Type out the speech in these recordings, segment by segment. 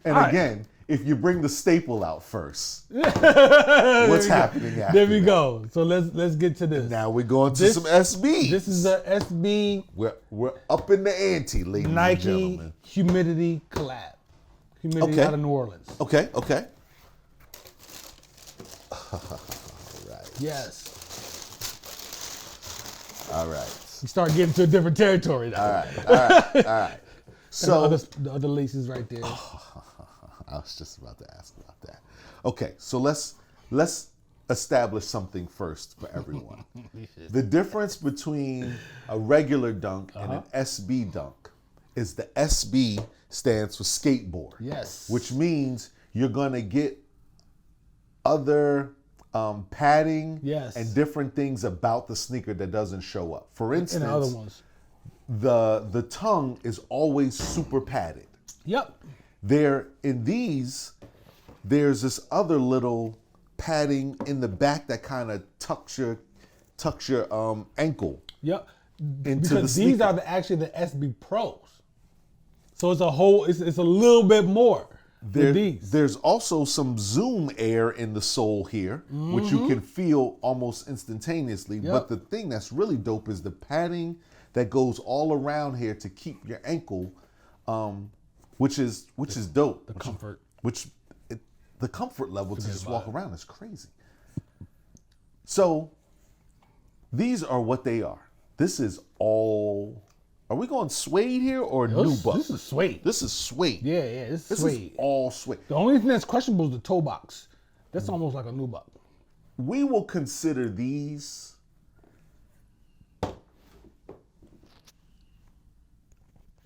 And again, if you bring the staple out first, what's happening after There we go. So let's get to this. And now we're going to some SBs. This is the SB. We're up in the ante, ladies and gentlemen. Nike Humidity collab. Humidity out of New Orleans. Okay. All right. Yes. All right. We start getting to a different territory now. All right. So the other laces right there. I was just about to ask about that. Okay, so let's establish something first for everyone. The difference between a regular dunk and an SB dunk is the SB stands for skateboard. Yes. Which means you're gonna get other padding and different things about the sneaker that doesn't show up. For instance, and the other ones. The tongue is always super padded. Yep. In these, there's this other little padding in the back that kind of tucks your ankle. Yep. Into because the these are actually the SB Pros. So it's a little bit more. There's also some zoom air in the sole here, which you can feel almost instantaneously. Yep. But the thing that's really dope is the padding that goes all around here to keep your ankle, which is dope. The comfort. The comfort level to just walk around is crazy. So these are what they are. This is all. Are we going suede here or nubuck? This is suede. This is suede. Yeah, this is suede. Is all suede. The only thing that's questionable is the toe box. That's almost like a nubuck. We will consider these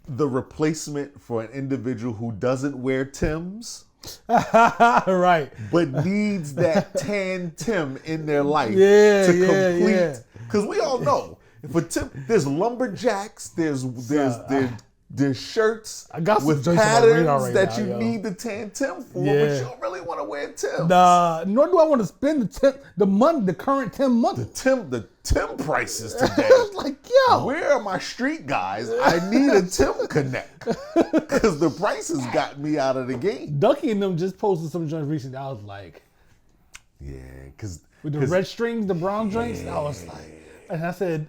the replacement for an individual who doesn't wear Timbs. Right. But needs that tan Tim in their life to complete. Because we all know, for Tim, there's lumberjacks, there's shirts with patterns that you need the tan Tim for, but you don't really want to wear Timbs. Nor do I want to spend the current Tim money. The Tim prices today. It's like, yo, where are my street guys? I need a Tim Connect because the prices got me out of the game. Ducky and them just posted some joints recently. I was like, yeah, because with the red strings, the brown drinks, I was like, and I said,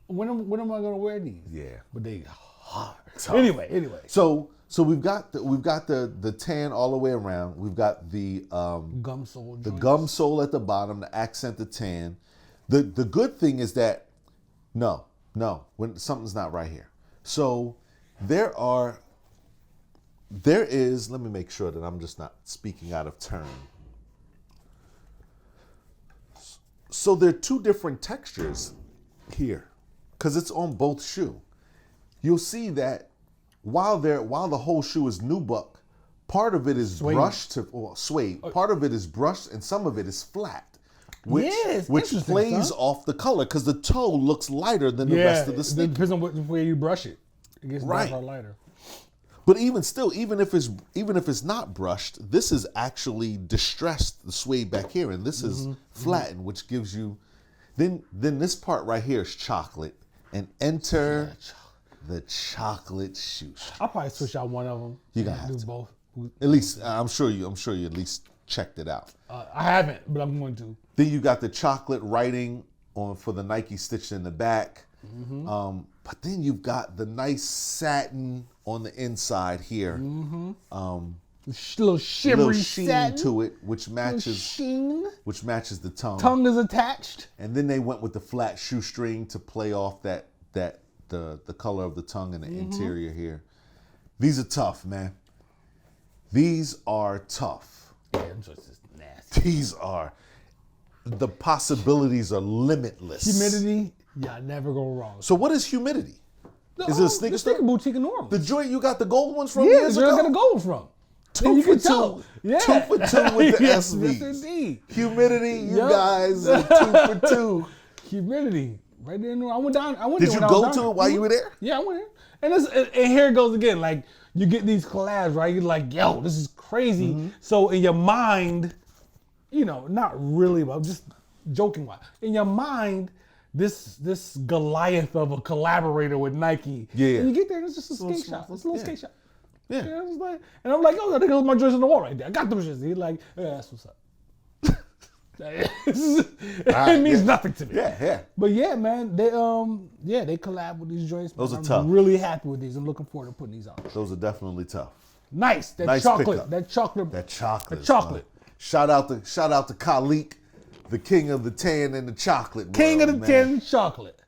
when am I gonna wear these? Yeah, but they hard. So, anyway. So we've got the tan all the way around. We've got the gum sole. The gum sole at the bottom to accent the tan. The good thing is that when something's not right here. So there is, let me make sure that I'm just not speaking out of turn. So there are two different textures here because it's on both shoe. You'll see that while the whole shoe is nubuck, part of it is brushed suede. Part of it is brushed and some of it is flat. Which plays off the color because the toe looks lighter than the rest of the sneaker. It depends on where you brush it. It gets darker or lighter. But even still, even if it's not brushed, this is actually distressed, the suede back here, and this is flattened, which gives you. Then this part right here is chocolate, and enter the chocolate shoe. I'll probably switch out one of them. You gotta have do both. At least I'm sure you at least checked it out. I haven't, but I'm going to. Then you got the chocolate writing for the Nike stitched in the back. But then you've got the nice satin on the inside here. Little shimmery sheen satin to it, which matches the tongue. Tongue is attached. And then they went with the flat shoestring to play off the color of the tongue and the interior here. These are tough, man. These are tough. Yeah, them just nasty. These are. The possibilities are limitless. Humidity, never go wrong. So what is Humidity? Is it a sneaker store? Boutique in New Orleans. The joint you got the gold ones from? Yeah, years the ago? joint I got the gold from. 2 for 2. Yeah. 2 for 2 with the yes, SBs. Yes, indeed. Humidity, you guys are 2 for 2. Humidity, right there. I went down. Did you go to it while you were there? Yeah, I went there. And here it goes again. Like you get these collabs, right? You're like, yo, this is crazy. So in your mind, not really, but just joking wise. In your mind, this Goliath of a collaborator with Nike. Yeah. And you get there and it's just a skate shop. It's a little skate shop. Yeah. You know, it's like, and I'm like, oh, there goes my joints on the wall right there. I got them shits. He's like, yeah, that's what's up. It means nothing to me. Yeah. But yeah, man, they collab with these joints. Those are I'm tough. Really happy with these. I'm looking forward to putting these out. Those are definitely tough. Nice. Nice Chocolate. pickup. That chocolate. That chocolate. The chocolate. Shout out to Khalik, the king of the tan and the chocolate. King world, of the man. tin chocolate.